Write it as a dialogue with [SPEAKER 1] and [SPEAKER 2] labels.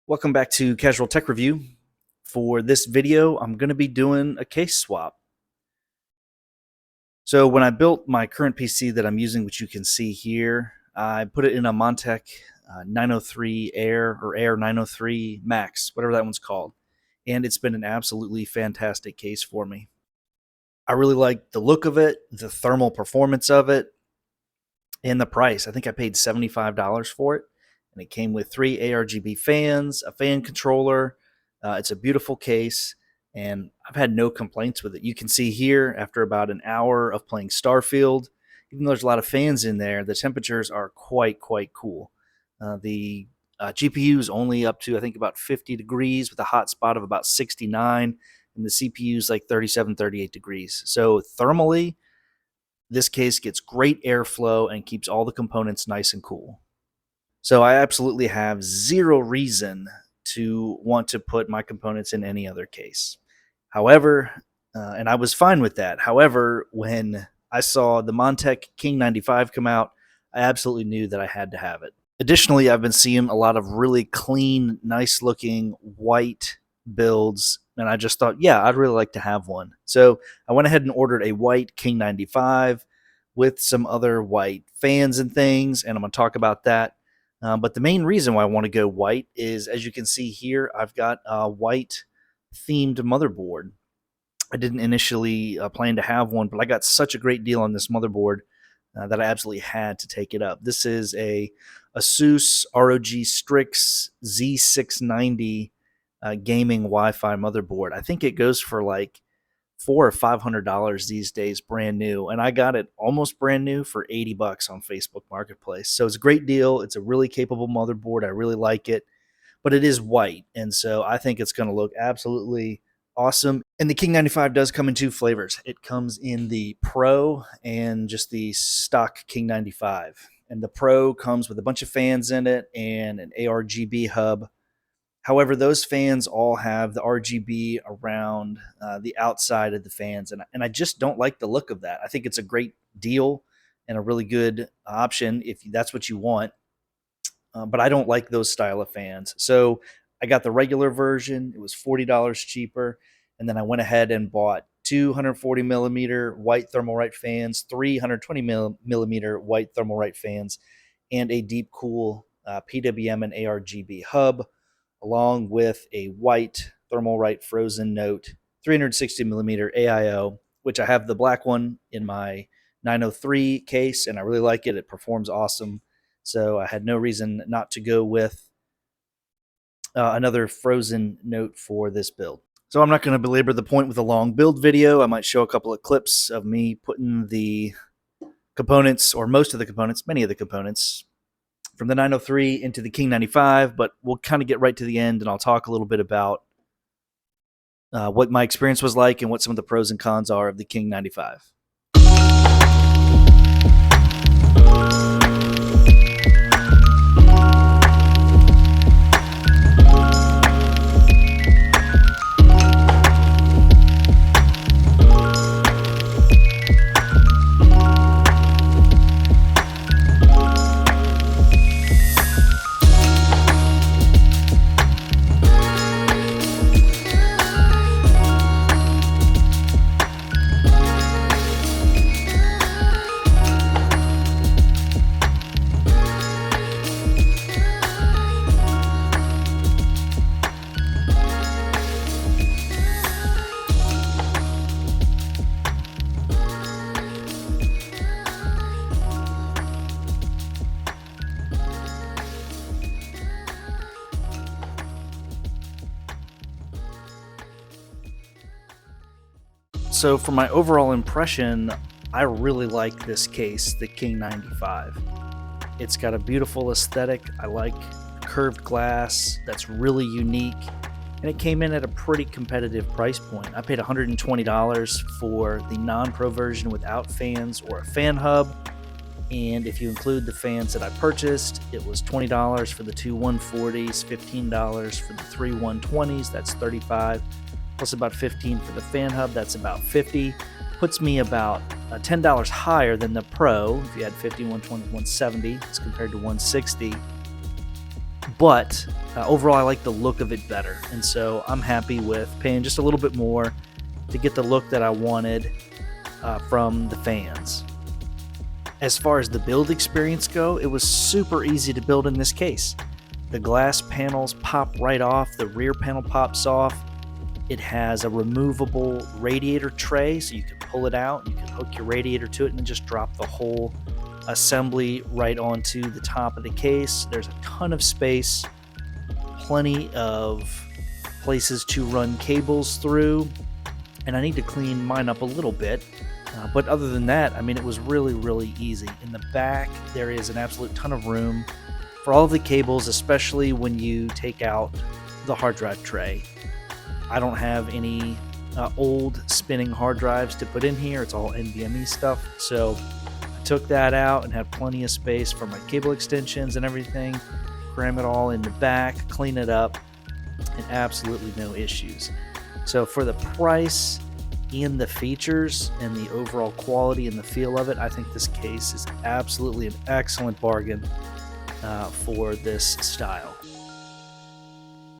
[SPEAKER 1] Welcome back to Casual Tech Review. For this video, I'm going to be doing a case swap. So when I built my current PC that I'm using, which you can see here, I put it in a Montech 903 Air or Air 903 Max, whatever that one's called. And it's been an absolutely fantastic case for me. I really like the look of it, the thermal performance of it, and the price. I think I paid $75 for it. And it came with 3 ARGB fans, a fan controller. It's a beautiful case, and I've had no complaints with it. You can see here, after about an hour of playing Starfield, even though there's a lot of fans in there, the temperatures are quite cool. The GPU is only up to, I think, about 50 degrees with a hot spot of about 69, and the CPU is like 37, 38 degrees. So thermally, this case gets great airflow and keeps all the components nice and cool. So I absolutely have zero reason to want to put my components in any other case. However, and I was fine with that. However, when I saw the Montech King 95 come out, I absolutely knew that I had to have it. Additionally, I've been seeing a lot of really clean, nice looking white builds, and I just thought, yeah, I'd really like to have one. So I went ahead and ordered a white King 95 with some other white fans and things, and I'm going to talk about that. But the main reason why I want to go white is, as you can see here, I've got a white themed motherboard. I didn't initially plan to have one, but I got such a great deal on this motherboard that I absolutely had to take it up. This is a Asus ROG Strix Z690 gaming Wi-Fi motherboard. I think it goes for like $400 or $500 these days, brand new, and I got it almost brand new for $80 on Facebook Marketplace. So it's a great deal. It's a really capable motherboard. I really like it, but it is white, and so I think it's going to look absolutely awesome. And the King 95 does come in 2 flavors. It comes in the Pro and just the stock King 95, and the Pro comes with a bunch of fans in it and an ARGB hub. However, those fans all have the RGB around the outside of the fans, and I just don't like the look of that. I think it's a great deal and a really good option if that's what you want, but I don't like those style of fans. So I got the regular version. It was $40 cheaper, and then I went ahead and bought 240 millimeter white Thermalright fans, 320 millimeter white Thermalright fans, and a deep cool PWM and ARGB hub, along with a white Thermalright Frozen Note 360 millimeter AIO, which I have the black one in my 903 case, and I really like it. It performs awesome. So I had no reason not to go with another Frozen Note for this build. So I'm not going to belabor the point with a long build video. I might show a couple of clips of me putting the components, or most of the components, many of the components, from the 903 into the King 95, but we'll kind of get right to the end, and I'll talk a little bit about what my experience was like and what some of the pros and cons are of the King 95. So for my overall impression, I really like this case, the King 95. It's got a beautiful aesthetic. I like curved glass that's really unique, and it came in at a pretty competitive price point. I paid $120 for the non-pro version without fans or a fan hub, and if you include the fans that I purchased, it was $20 for the 2 140s, $15 for the 3 120s, that's $35, plus about $15 for the fan hub, that's about $50. Puts me about $10 higher than the Pro. If you had 50, 120, 170, it's compared to 160. but overall I like the look of it better, and so I'm happy with paying just a little bit more to get the look that I wanted from the fans. As far as the build experience go, it was super easy to build in this case. The glass panels pop right off, the rear panel pops off. It has a removable radiator tray, so you can pull it out, you can hook your radiator to it, and then just drop the whole assembly right onto the top of the case. There's a ton of space, plenty of places to run cables through, and I need to clean mine up a little bit. But other than that, I mean, it was really, really easy. In the back, there is an absolute ton of room for all of the cables, especially when you take out the hard drive tray. I don't have any old spinning hard drives to put in here. It's all NVMe stuff. So I took that out and had plenty of space for my cable extensions and everything. Cram it all in the back, clean it up, and absolutely no issues. So for the price and the features and the overall quality and the feel of it, I think this case is absolutely an excellent bargain for this style.